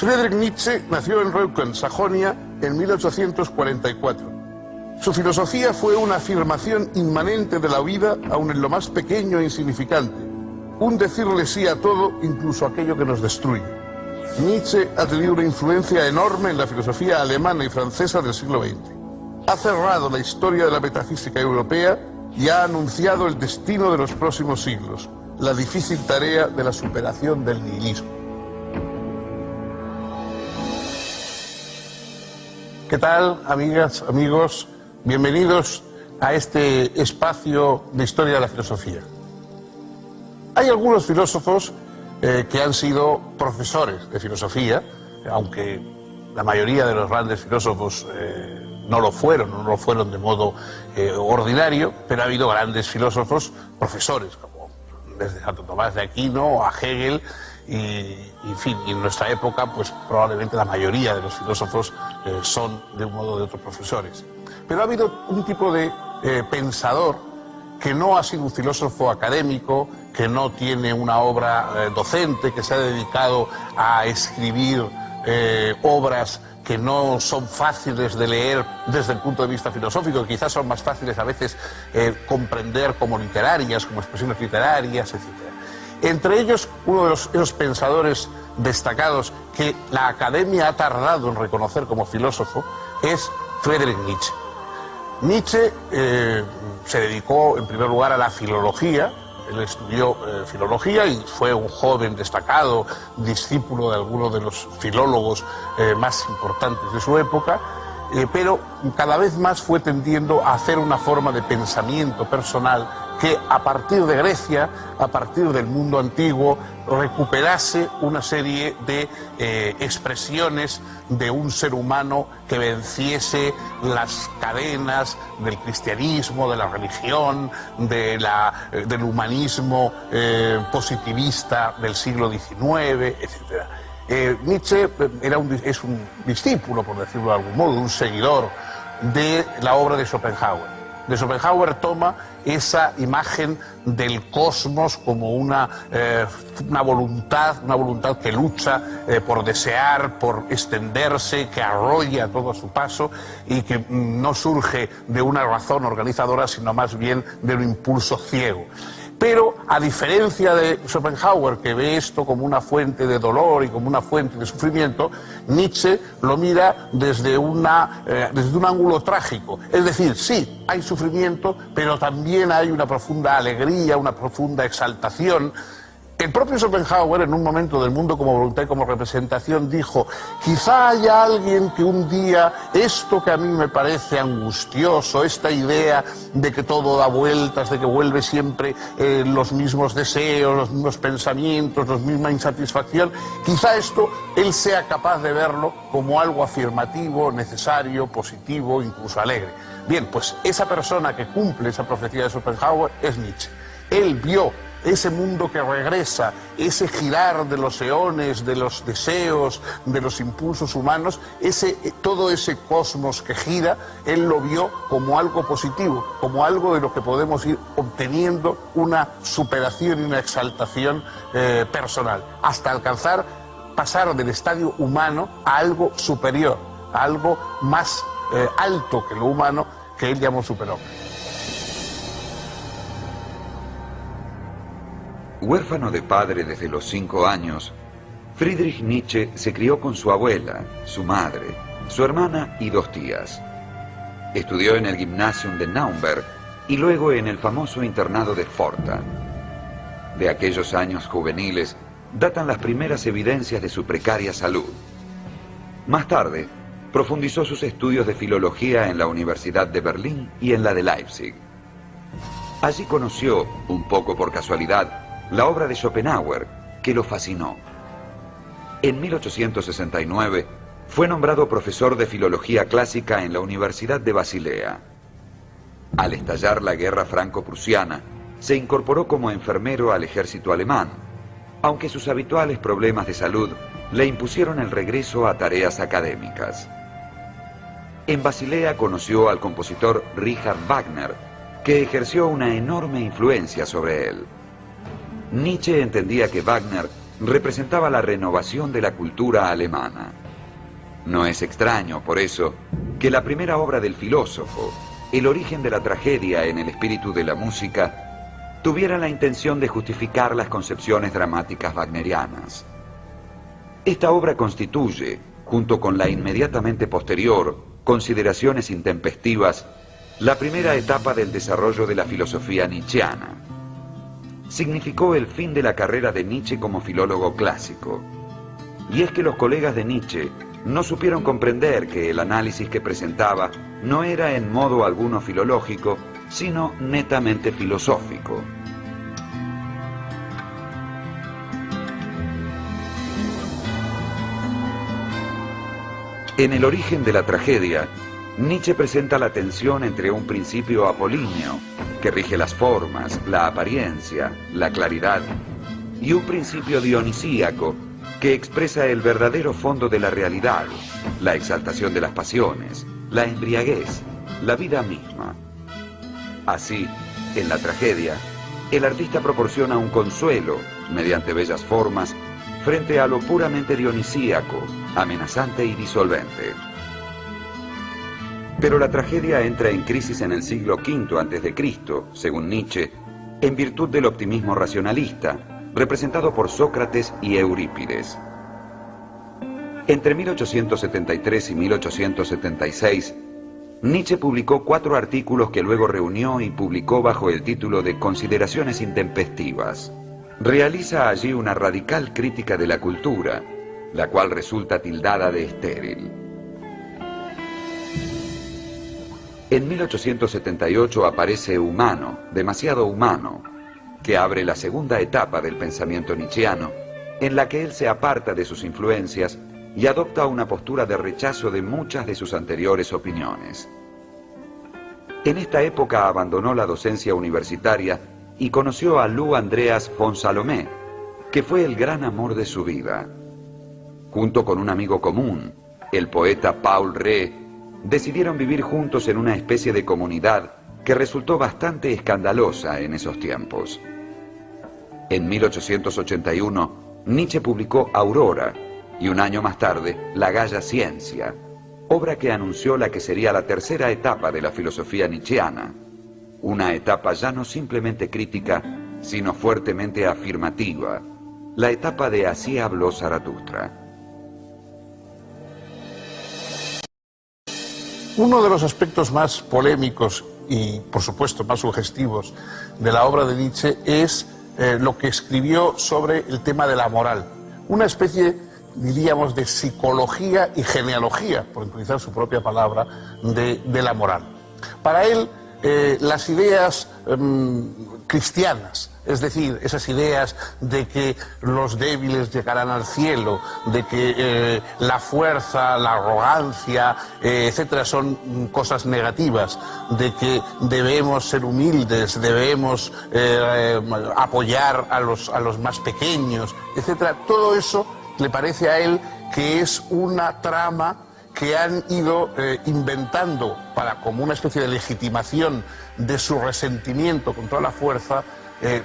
Friedrich Nietzsche nació en Reucken, Sajonia, en 1844. Su filosofía fue una afirmación inmanente de la vida, aun en lo más pequeño e insignificante. Un decirle sí a todo, incluso aquello que nos destruye. Nietzsche ha tenido una influencia enorme en la filosofía alemana y francesa del siglo XX. Ha cerrado la historia de la metafísica europea y ha anunciado el destino de los próximos siglos, la difícil tarea de la superación del nihilismo. ¿Qué tal, amigas, amigos? Bienvenidos a este espacio de historia de la filosofía. Hay algunos filósofos que han sido profesores de filosofía, aunque la mayoría de los grandes filósofos no lo fueron de modo ordinario, pero ha habido grandes filósofos profesores, como desde Santo Tomás de Aquino a Hegel, y en fin, y en nuestra época pues probablemente la mayoría de los filósofos son de un modo o de otro profesores. Pero ha habido un tipo de pensador que no ha sido un filósofo académico, que no tiene una obra docente, que se ha dedicado a escribir obras que no son fáciles de leer desde el punto de vista filosófico, que quizás son más fáciles a veces comprender como literarias, como expresiones literarias, etc. Entre ellos, uno de esos pensadores destacados que la academia ha tardado en reconocer como filósofo es Friedrich Nietzsche. Nietzsche se dedicó en primer lugar a la filología. Él estudió filología y fue un joven destacado, discípulo de algunos de los filólogos más importantes de su época, pero cada vez más fue tendiendo a hacer una forma de pensamiento personal que a partir de Grecia, a partir del mundo antiguo, recuperase una serie de expresiones de un ser humano que venciese las cadenas del cristianismo, de la religión, del humanismo positivista del siglo XIX, etc. Nietzsche es un discípulo, por decirlo de algún modo, un seguidor de la obra de Schopenhauer. De Schopenhauer toma esa imagen del cosmos como una voluntad que lucha por desear, por extenderse, que arrolla todo a su paso y que no surge de una razón organizadora, sino más bien de un impulso ciego. Pero, a diferencia de Schopenhauer, que ve esto como una fuente de dolor y como una fuente de sufrimiento, Nietzsche lo mira desde un ángulo trágico. Es decir, sí, hay sufrimiento, pero también hay una profunda alegría, una profunda exaltación. El propio Schopenhauer, en un momento del mundo como voluntad y como representación, dijo: quizá haya alguien que un día esto que a mí me parece angustioso, esta idea de que todo da vueltas, de que vuelve siempre los mismos deseos, los mismos pensamientos, la misma insatisfacción, quizá esto él sea capaz de verlo como algo afirmativo, necesario, positivo, incluso alegre. Bien, pues esa persona que cumple esa profecía de Schopenhauer es Nietzsche. Él vio ese mundo que regresa, ese girar de los eones, de los deseos, de los impulsos humanos, todo ese cosmos que gira, él lo vio como algo positivo, como algo de lo que podemos ir obteniendo una superación y una exaltación personal, hasta pasar del estadio humano a algo superior, a algo más alto que lo humano, que él llamó superhombre. Huérfano de padre desde los 5 años, Friedrich Nietzsche se crió con su abuela, su madre, su hermana y 2 tías. Estudió en el Gymnasium de Naumberg y luego en el famoso internado de Pforta. De aquellos años juveniles datan las primeras evidencias de su precaria salud. Más tarde, profundizó sus estudios de filología en la Universidad de Berlín y en la de Leipzig. Allí conoció, un poco por casualidad, la obra de Schopenhauer, que lo fascinó. En 1869 fue nombrado profesor de filología clásica en la Universidad de Basilea. Al estallar la guerra franco-prusiana, se incorporó como enfermero al ejército alemán, aunque sus habituales problemas de salud le impusieron el regreso a tareas académicas. En Basilea conoció al compositor Richard Wagner, que ejerció una enorme influencia sobre él. Nietzsche entendía que Wagner representaba la renovación de la cultura alemana. No es extraño, por eso, que la primera obra del filósofo, El origen de la tragedia en el espíritu de la música, tuviera la intención de justificar las concepciones dramáticas wagnerianas. Esta obra constituye, junto con la inmediatamente posterior, Consideraciones intempestivas, la primera etapa del desarrollo de la filosofía nietzscheana. Significó el fin de la carrera de Nietzsche como filólogo clásico. Y es que los colegas de Nietzsche no supieron comprender que el análisis que presentaba no era en modo alguno filológico, sino netamente filosófico. En El origen de la tragedia, Nietzsche presenta la tensión entre un principio apolíneo, que rige las formas, la apariencia, la claridad, y un principio dionisíaco, que expresa el verdadero fondo de la realidad, la exaltación de las pasiones, la embriaguez, la vida misma. Así, en la tragedia, el artista proporciona un consuelo, mediante bellas formas, frente a lo puramente dionisíaco, amenazante y disolvente. Pero la tragedia entra en crisis en el siglo V a.C., según Nietzsche, en virtud del optimismo racionalista, representado por Sócrates y Eurípides. Entre 1873 y 1876, Nietzsche publicó 4 artículos que luego reunió y publicó bajo el título de Consideraciones intempestivas. Realiza allí una radical crítica de la cultura, la cual resulta tildada de estéril. En 1878 aparece Humano, demasiado humano, que abre la segunda etapa del pensamiento nietzscheano, en la que él se aparta de sus influencias y adopta una postura de rechazo de muchas de sus anteriores opiniones. En esta época abandonó la docencia universitaria y conoció a Lou Andreas von Salomé, que fue el gran amor de su vida. Junto con un amigo común, el poeta Paul Rée, decidieron vivir juntos en una especie de comunidad que resultó bastante escandalosa en esos tiempos. En 1881, Nietzsche publicó Aurora y un año más tarde, La Gaya Ciencia, obra que anunció la que sería la tercera etapa de la filosofía nietzscheana, una etapa ya no simplemente crítica, sino fuertemente afirmativa, la etapa de Así habló Zaratustra. Uno de los aspectos más polémicos y, por supuesto, más sugestivos de la obra de Nietzsche es lo que escribió sobre el tema de la moral. Una especie, diríamos, de psicología y genealogía, por utilizar su propia palabra, de la moral. Para él, las ideas cristianas, es decir, esas ideas de que los débiles llegarán al cielo, de que la fuerza, la arrogancia, etcétera, son cosas negativas, de que debemos ser humildes, debemos apoyar a los más pequeños, etcétera, todo eso le parece a él que es una trama que han ido inventando para, como una especie de legitimación de su resentimiento con toda la fuerza,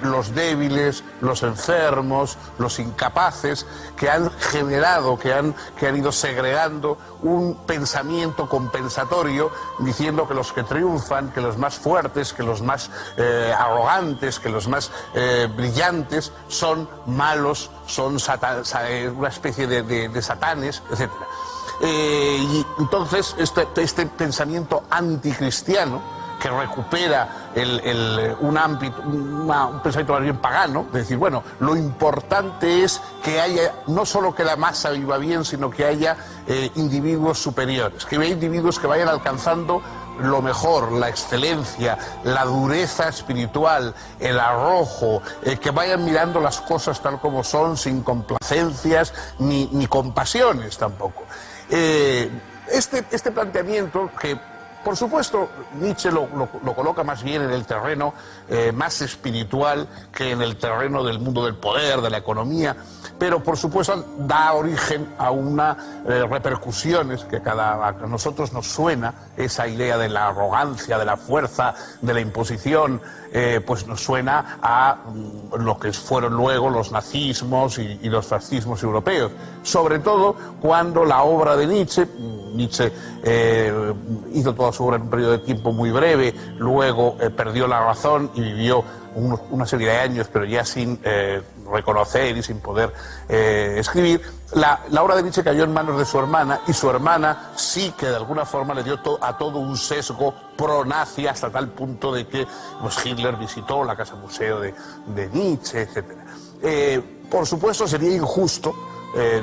los débiles, los enfermos, los incapaces, que han generado, que han ido segregando un pensamiento compensatorio, diciendo que los que triunfan, que los más fuertes, que los más arrogantes, que los más brillantes son malos, son una especie de satanes, etc. Y entonces este pensamiento anticristiano, que recupera un pensamiento más bien pagano, de decir, bueno, lo importante es que haya, no solo que la masa viva bien, sino que haya individuos superiores, que haya individuos que vayan alcanzando lo mejor, la excelencia, la dureza espiritual, el arrojo, que vayan mirando las cosas tal como son, sin complacencias ni compasiones tampoco. Este planteamiento, que Por supuesto, Nietzsche lo coloca más bien en el terreno más espiritual que en el terreno del mundo del poder, de la economía, pero por supuesto da origen a unas repercusiones que a nosotros nos suena, esa idea de la arrogancia, de la fuerza, de la imposición, pues nos suena a lo que fueron luego los nazismos y los fascismos europeos, sobre todo cuando la obra de Nietzsche hizo toda su obra en un periodo de tiempo muy breve, luego perdió la razón y vivió una serie de años, pero ya sin reconocer y sin poder escribir. La obra de Nietzsche cayó en manos de su hermana, y su hermana sí que de alguna forma le dio a todo un sesgo pro-nazi, hasta tal punto de que pues, Hitler visitó la casa museo de Nietzsche, etc. Por supuesto sería injusto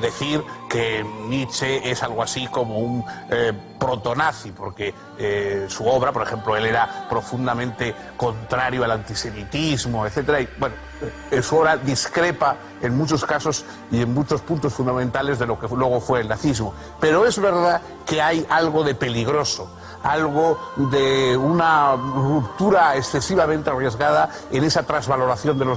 decir que Nietzsche es algo así como un protonazi, porque su obra, por ejemplo, él era profundamente contrario al antisemitismo, etc. Y bueno, su obra discrepa en muchos casos y en muchos puntos fundamentales de lo que luego fue el nazismo. Pero es verdad que hay algo de peligroso, algo de una ruptura excesivamente arriesgada en esa trasvaloración de la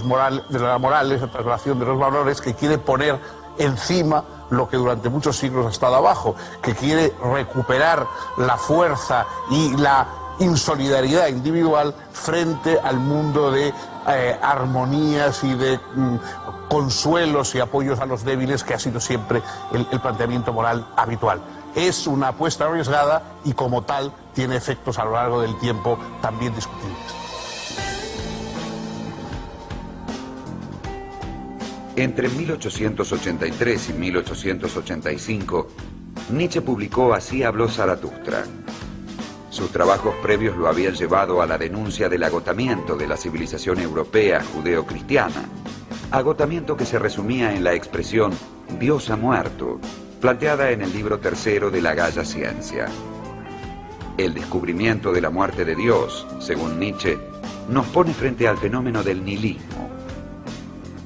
moral, esa trasvaloración de los valores que quiere poner encima lo que durante muchos siglos ha estado abajo, que quiere recuperar la fuerza y la insolidaridad individual frente al mundo de armonías y de consuelos y apoyos a los débiles, que ha sido siempre el planteamiento moral habitual. Es una apuesta arriesgada y como tal tiene efectos a lo largo del tiempo también discutibles. Entre 1883 y 1885, Nietzsche publicó Así habló Zaratustra. Sus trabajos previos lo habían llevado a la denuncia del agotamiento de la civilización europea judeo-cristiana, agotamiento que se resumía en la expresión Dios ha muerto, planteada en el libro tercero de la Gaia Ciencia. El descubrimiento de la muerte de Dios, según Nietzsche, nos pone frente al fenómeno del nihilismo.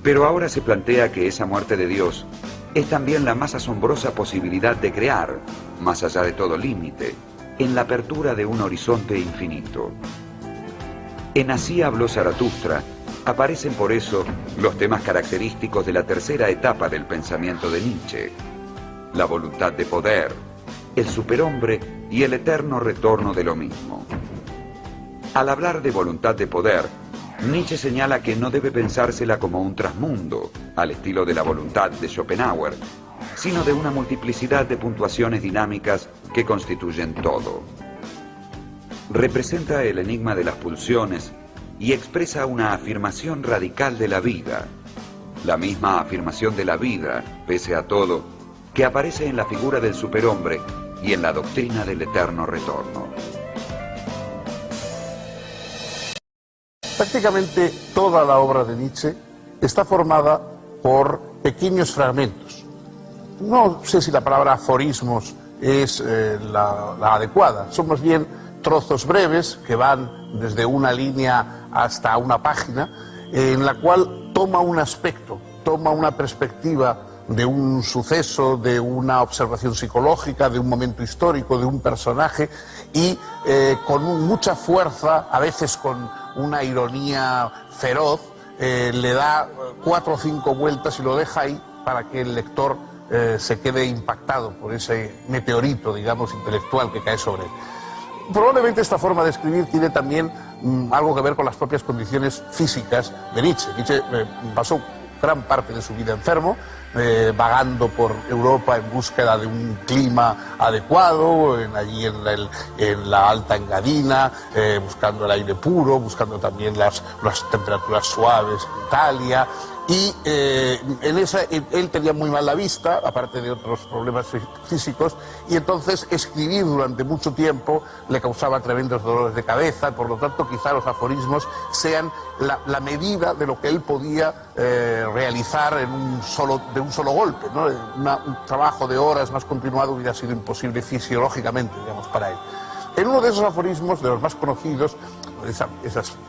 Pero ahora se plantea que esa muerte de Dios es también la más asombrosa posibilidad de crear, más allá de todo límite, en la apertura de un horizonte infinito. En Así habló Zaratustra aparecen por eso los temas característicos de la tercera etapa del pensamiento de Nietzsche: la voluntad de poder, el superhombre y el eterno retorno de lo mismo. Al hablar de voluntad de poder, Nietzsche señala que no debe pensársela como un trasmundo, al estilo de la voluntad de Schopenhauer, sino de una multiplicidad de puntuaciones dinámicas que constituyen todo. Representa el enigma de las pulsiones y expresa una afirmación radical de la vida, la misma afirmación de la vida, pese a todo, que aparece en la figura del superhombre y en la doctrina del eterno retorno. Prácticamente toda la obra de Nietzsche está formada por pequeños fragmentos. No sé si la palabra aforismos es la adecuada, son más bien trozos breves que van desde una línea hasta una página, en la cual toma un aspecto, toma una perspectiva de un suceso, de una observación psicológica, de un momento histórico, de un personaje, y con mucha fuerza, a veces con una ironía feroz, le da 4 o 5 vueltas y lo deja ahí para que el lector se quede impactado por ese meteorito, digamos, intelectual que cae sobre él. Probablemente esta forma de escribir tiene también algo que ver con las propias condiciones físicas de Nietzsche. Nietzsche pasó gran parte de su vida enfermo, vagando por Europa en búsqueda de un clima adecuado, allí en la Alta Engadina, buscando el aire puro, buscando también las temperaturas suaves en Italia. Y él tenía muy mal la vista, aparte de otros problemas físicos, y entonces escribir durante mucho tiempo le causaba tremendos dolores de cabeza. Por lo tanto, quizá los aforismos sean la medida de lo que él podía realizar de un solo golpe, ¿no? Un trabajo de horas más continuado hubiera sido imposible fisiológicamente, digamos, para él. En uno de esos aforismos, de los más conocidos, esa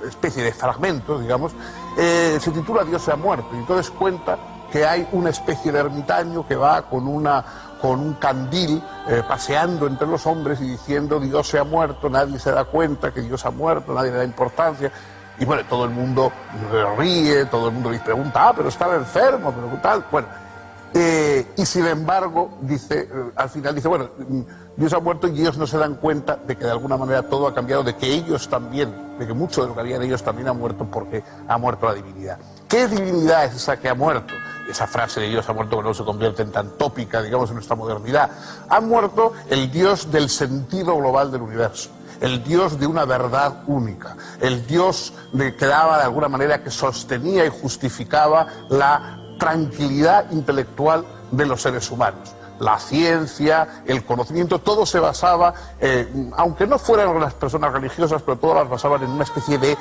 especie de fragmento, digamos, se titula Dios se ha muerto, y entonces cuenta que hay una especie de ermitaño que va con un candil paseando entre los hombres y diciendo Dios se ha muerto, nadie se da cuenta que Dios ha muerto, nadie le da importancia. Y bueno, todo el mundo ríe, todo el mundo le pregunta, pero estaba enfermo, pero tal. Bueno, y sin embargo, dice, al final dice, bueno, Dios ha muerto y ellos no se dan cuenta de que de alguna manera todo ha cambiado, de que ellos también, de que mucho de lo que habían ellos también ha muerto porque ha muerto la divinidad. ¿Qué divinidad es esa que ha muerto? Esa frase de Dios ha muerto que no se convierte en tan tópica, digamos, en nuestra modernidad. Ha muerto el Dios del sentido global del universo, el Dios de una verdad única, el Dios que daba de alguna manera, que sostenía y justificaba la tranquilidad intelectual de los seres humanos. La ciencia, el conocimiento, todo se basaba, aunque no fueran las personas religiosas, pero todas las basaban en una especie de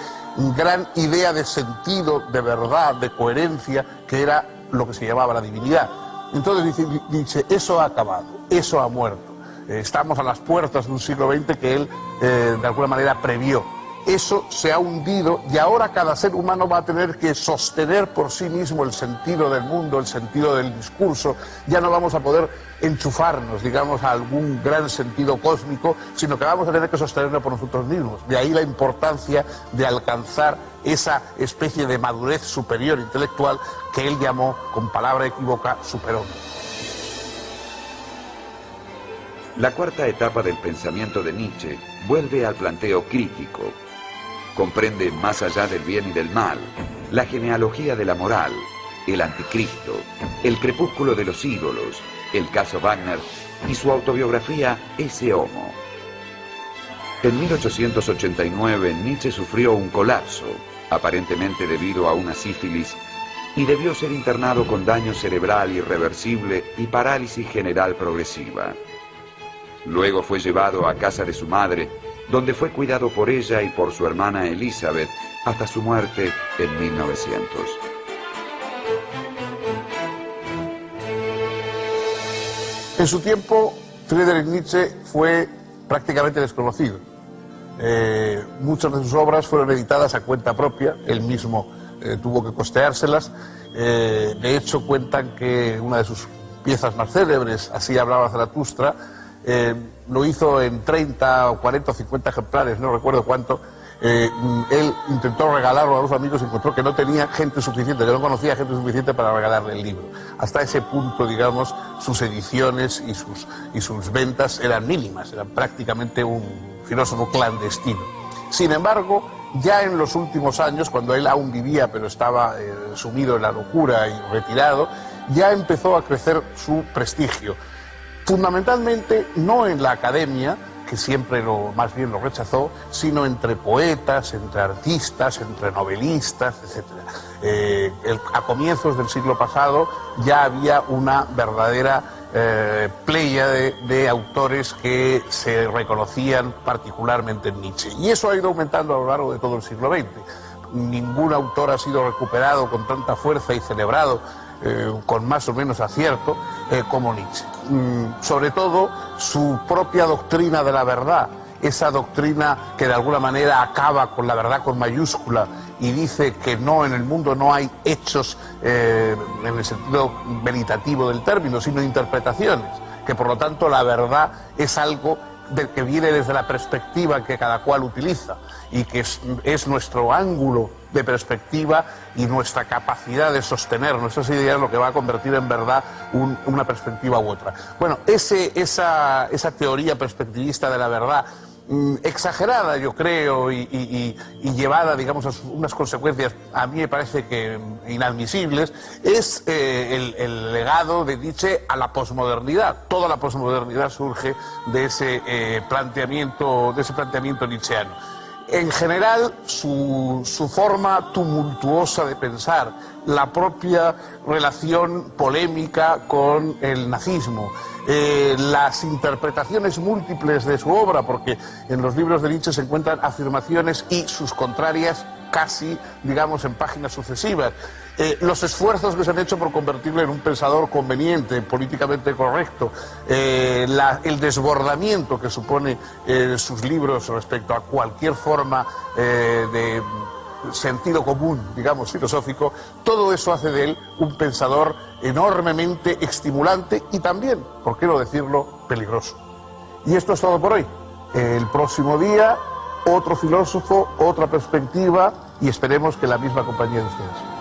gran idea de sentido, de verdad, de coherencia, que era lo que se llamaba la divinidad. Entonces dice, eso ha acabado, eso ha muerto. Estamos a las puertas de un siglo XX que él, de alguna manera, previó. Eso se ha hundido y ahora cada ser humano va a tener que sostener por sí mismo el sentido del mundo, el sentido del discurso. Ya no vamos a poder enchufarnos, digamos, a algún gran sentido cósmico, sino que vamos a tener que sostenerlo por nosotros mismos. De ahí la importancia de alcanzar esa especie de madurez superior intelectual que él llamó, con palabra equívoca, superhombre. La cuarta etapa del pensamiento de Nietzsche vuelve al planteo crítico. Comprende más allá del bien y del mal, la genealogía de la moral, el anticristo, el crepúsculo de los ídolos, el caso Wagner y su autobiografía Ese Homo. En 1889 Nietzsche sufrió un colapso, aparentemente debido a una sífilis, y debió ser internado con daño cerebral irreversible y parálisis general progresiva. Luego fue llevado a casa de su madre, donde fue cuidado por ella y por su hermana Elizabeth hasta su muerte en 1900. En su tiempo, Friedrich Nietzsche fue prácticamente desconocido. Muchas de sus obras fueron editadas a cuenta propia, él mismo tuvo que costeárselas. De hecho, cuentan que una de sus piezas más célebres, Así hablaba Zaratustra, lo hizo en 30 o 40 o 50 ejemplares, no recuerdo cuánto. Él intentó regalarlo a los amigos y encontró que no tenía gente suficiente, que no conocía gente suficiente para regalarle el libro. Hasta ese punto, digamos, sus ediciones y sus ventas eran mínimas, eran prácticamente un filósofo clandestino. Sin embargo, ya en los últimos años, cuando él aún vivía pero estaba sumido en la locura y retirado, ya empezó a crecer su prestigio. Fundamentalmente no en la academia, que siempre más bien lo rechazó, sino entre poetas, entre artistas, entre novelistas, etc. A comienzos del siglo pasado ya había una verdadera pléyade de autores que se reconocían particularmente en Nietzsche. Y eso ha ido aumentando a lo largo de todo el siglo XX. Ningún autor ha sido recuperado con tanta fuerza y celebrado con más o menos acierto como Nietzsche. Sobre todo su propia doctrina de la verdad, esa doctrina que de alguna manera acaba con la verdad con mayúscula y dice que no, en el mundo no hay hechos en el sentido veritativo del término, sino interpretaciones, que por lo tanto la verdad es algo que viene desde la perspectiva que cada cual utiliza y que es nuestro ángulo de perspectiva y nuestra capacidad de sostener nuestras ideas lo que va a convertir en verdad una perspectiva u otra. Bueno, esa teoría perspectivista de la verdad, exagerada yo creo y llevada, digamos, a unas consecuencias a mí me parece que inadmisibles, es el legado de Nietzsche a la posmodernidad. Toda la posmodernidad surge de ese planteamiento nietzscheano. En general, su forma tumultuosa de pensar, la propia relación polémica con el nazismo, las interpretaciones múltiples de su obra, porque en los libros de Nietzsche se encuentran afirmaciones y sus contrarias casi, digamos, en páginas sucesivas. Los esfuerzos que se han hecho por convertirle en un pensador conveniente, políticamente correcto, el desbordamiento que supone sus libros respecto a cualquier forma sentido común, digamos, filosófico, todo eso hace de él un pensador enormemente estimulante y también, por qué no decirlo, peligroso. Y esto es todo por hoy. El próximo día, otro filósofo, otra perspectiva y esperemos que la misma compañía de ustedes.